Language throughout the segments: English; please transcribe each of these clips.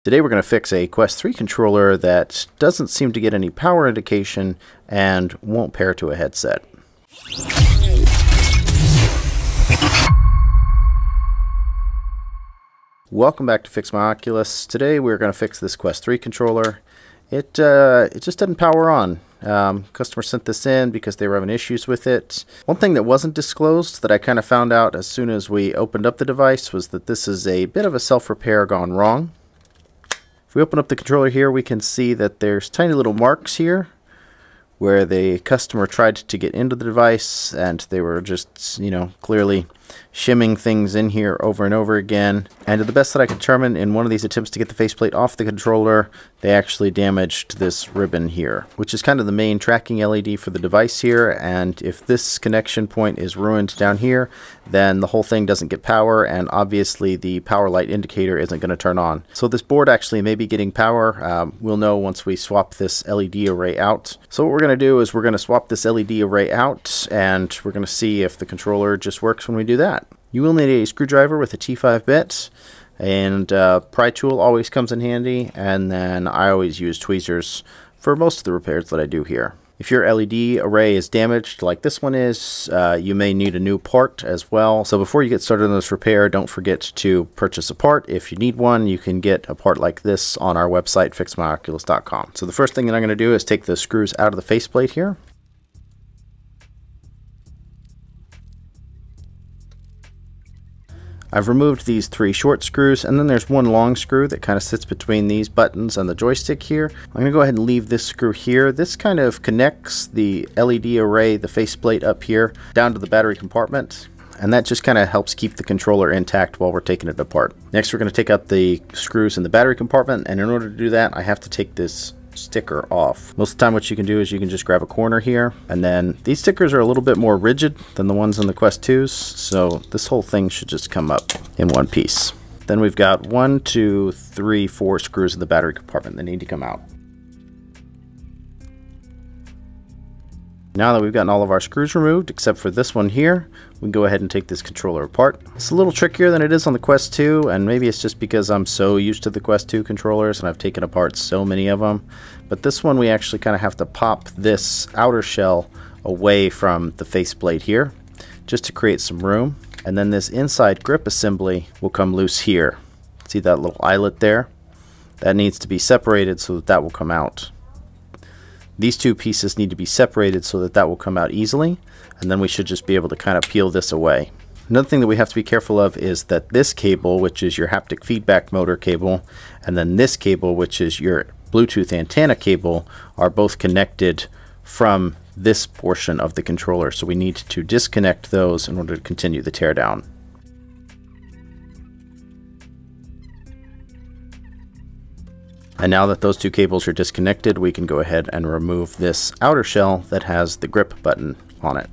Today we're going to fix a Quest 3 controller that doesn't seem to get any power indication and won't pair to a headset. Welcome back to Fix My Oculus. Today we're going to fix this Quest 3 controller. It just doesn't power on. Customer sent this in because they were having issues with it. One thing that wasn't disclosed that I kind of found out as soon as we opened up the device was that this is a bit of a self-repair gone wrong. If we open up the controller here, we can see that there's tiny little marks here where the customer tried to get into the device and they were just, clearly shimming things in here over and over again. And to the best that I could determine, in one of these attempts to get the faceplate off the controller, they actually damaged this ribbon here, which is kind of the main tracking LED for the device here. And if this connection point is ruined down here, then the whole thing doesn't get power, and obviously the power light indicator isn't going to turn on. So this board actually may be getting power. We'll know once we swap this LED array out. So what we're going to do is we're going to swap this LED array out, and we're going to see if the controller just works when we do that. You will need a screwdriver with a T5 bit, and pry tool always comes in handy, and then I always use tweezers for most of the repairs that I do here. If your LED array is damaged like this one is, you may need a new part as well. So before you get started on this repair, don't forget to purchase a part. If you need one, you can get a part like this on our website, fixmyoculus.com. So the first thing that I'm going to do is take the screws out of the faceplate here. I've removed these 3 short screws, and then there's one long screw that kind of sits between these buttons and the joystick here. I'm going to go ahead and leave this screw here. This kind of connects the LED array, the faceplate up here, down to the battery compartment, and that just kind of helps keep the controller intact while we're taking it apart. Next, we're going to take out the screws in the battery compartment, and in order to do that, I have to take this sticker off. Most of the time what you can do is you can just grab a corner here, and then these stickers are a little bit more rigid than the ones in the Quest 2s, so this whole thing should just come up in one piece. Then we've got 1, 2, 3, 4 screws in the battery compartment that need to come out. Now that we've gotten all of our screws removed, except for this one here, we can go ahead and take this controller apart. It's a little trickier than it is on the Quest 2, and maybe it's just because I'm so used to the Quest 2 controllers and I've taken apart so many of them. But this one we actually kind of have to pop this outer shell away from the faceplate here, just to create some room. And then this inside grip assembly will come loose here. See that little eyelet there? That needs to be separated so that that will come out. These two pieces need to be separated so that that will come out easily, and then we should just be able to kind of peel this away. Another thing that we have to be careful of is that this cable, which is your haptic feedback motor cable, and then this cable, which is your Bluetooth antenna cable, are both connected from this portion of the controller. So we need to disconnect those in order to continue the teardown. And now that those two cables are disconnected, we can go ahead and remove this outer shell that has the grip button on it.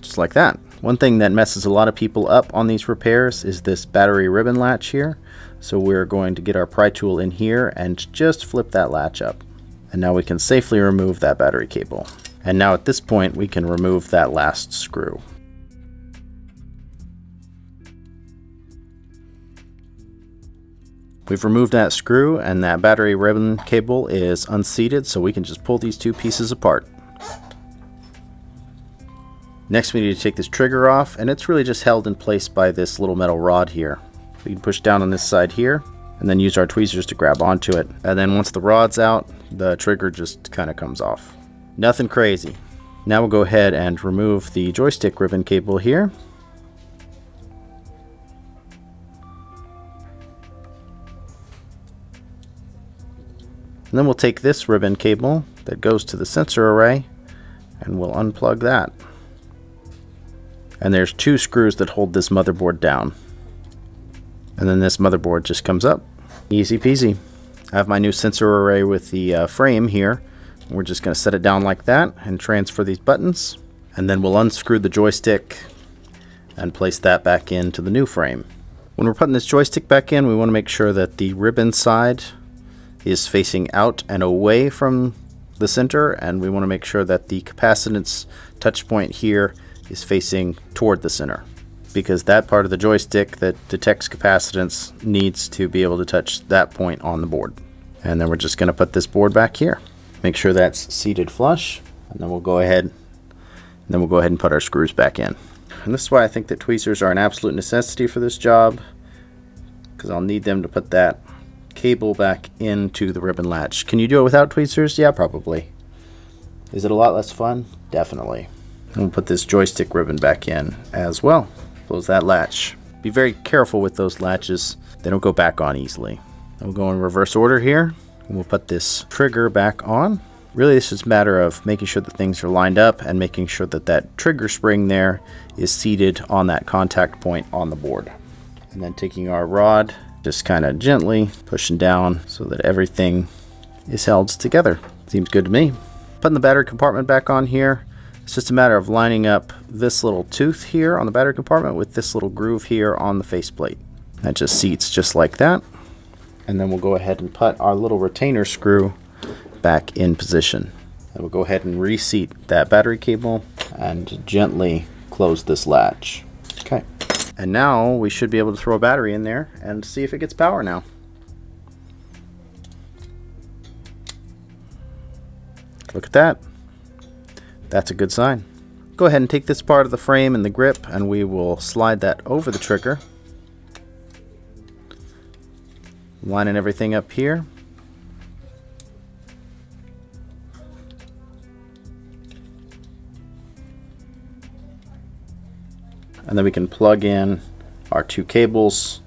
Just like that. One thing that messes a lot of people up on these repairs is this battery ribbon latch here. So we're going to get our pry tool in here and just flip that latch up. And now we can safely remove that battery cable. And now at this point, we can remove that last screw. We've removed that screw, and that battery ribbon cable is unseated, so we can just pull these two pieces apart. Next, we need to take this trigger off, and it's really just held in place by this little metal rod here. We can push down on this side here, and then use our tweezers to grab onto it. And then once the rod's out, the trigger just kind of comes off. Nothing crazy. Now we'll go ahead and remove the joystick ribbon cable here. And then we'll take this ribbon cable that goes to the sensor array and we'll unplug that. And there's 2 screws that hold this motherboard down. And then this motherboard just comes up. Easy peasy. I have my new sensor array with the frame here. We're just going to set it down like that and transfer these buttons. And then we'll unscrew the joystick and place that back into the new frame. When we're putting this joystick back in, we want to make sure that the ribbon side is facing out and away from the center, and we want to make sure that the capacitance touch point here is facing toward the center. because that part of the joystick that detects capacitance needs to be able to touch that point on the board. And then we're just going to put this board back here. Make sure that's seated flush, and then we'll go ahead and put our screws back in. And this is why I think that tweezers are an absolute necessity for this job, because I'll need them to put that cable back into the ribbon latch. Can you do it without tweezers? Yeah, probably. Is it a lot less fun? Definitely. And we'll put this joystick ribbon back in as well. Close that latch. Be very careful with those latches. They don't go back on easily. And we'll go in reverse order here, and we'll put this trigger back on. Really, this is a matter of making sure that things are lined up and making sure that that trigger spring there is seated on that contact point on the board. And then taking our rod, just kind of gently pushing down so that everything is held together. Seems good to me. Putting the battery compartment back on here. It's just a matter of lining up this little tooth here on the battery compartment with this little groove here on the faceplate. That just seats just like that. And then we'll go ahead and put our little retainer screw back in position. And we'll go ahead and reseat that battery cable and gently close this latch. Okay. And now we should be able to throw a battery in there and see if it gets power now. Look at that. That's a good sign. Go ahead and take this part of the frame and the grip, and we will slide that over the trigger. Lining everything up here. And then we can plug in our two cables.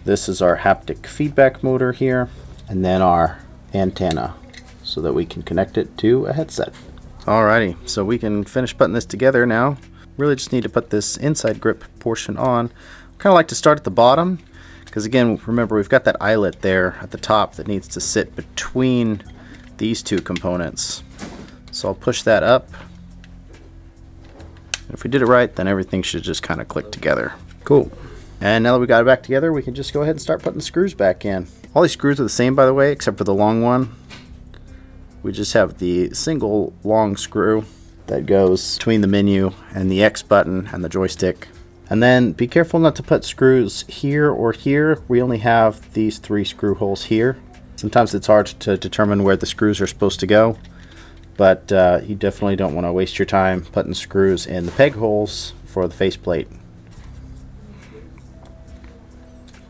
This is our haptic feedback motor here, and then our antenna so that we can connect it to a headset. Alrighty, so we can finish putting this together now. Really just need to put this inside grip portion on. Kind of like to start at the bottom, because again, remember we've got that eyelet there at the top that needs to sit between these two components. So I'll push that up. If we did it right, then everything should just kind of click together. Cool. And now that we got it back together, we can just go ahead and start putting the screws back in. All these screws are the same, by the way, except for the long one. We just have the single long screw that goes between the menu and the X button and the joystick. And then be careful not to put screws here or here. We only have these 3 screw holes here. Sometimes it's hard to determine where the screws are supposed to go, but you definitely don't want to waste your time putting screws in the peg holes for the faceplate.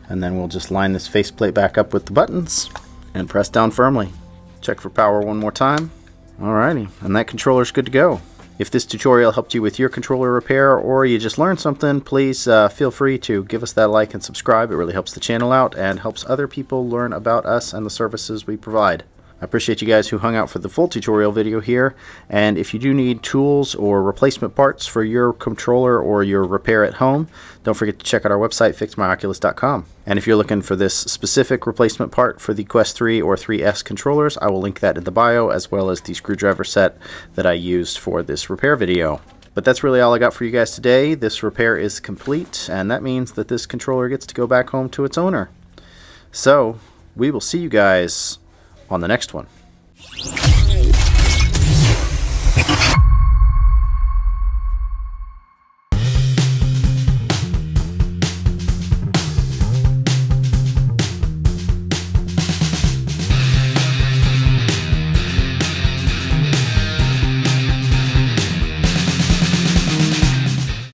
And then we'll just line this faceplate back up with the buttons and press down firmly. Check for power one more time. Alrighty, and that controller's good to go. If this tutorial helped you with your controller repair, or you just learned something, please feel free to give us that like and subscribe. It really helps the channel out and helps other people learn about us and the services we provide. I appreciate you guys who hung out for the full tutorial video here, and if you do need tools or replacement parts for your controller or your repair at home, don't forget to check out our website, fixmyoculus.com. And if you're looking for this specific replacement part for the Quest 3 or 3S controllers, I will link that in the bio, as well as the screwdriver set that I used for this repair video. But that's really all I got for you guys today. This repair is complete, and that means that this controller gets to go back home to its owner. So, we will see you guys on the next one.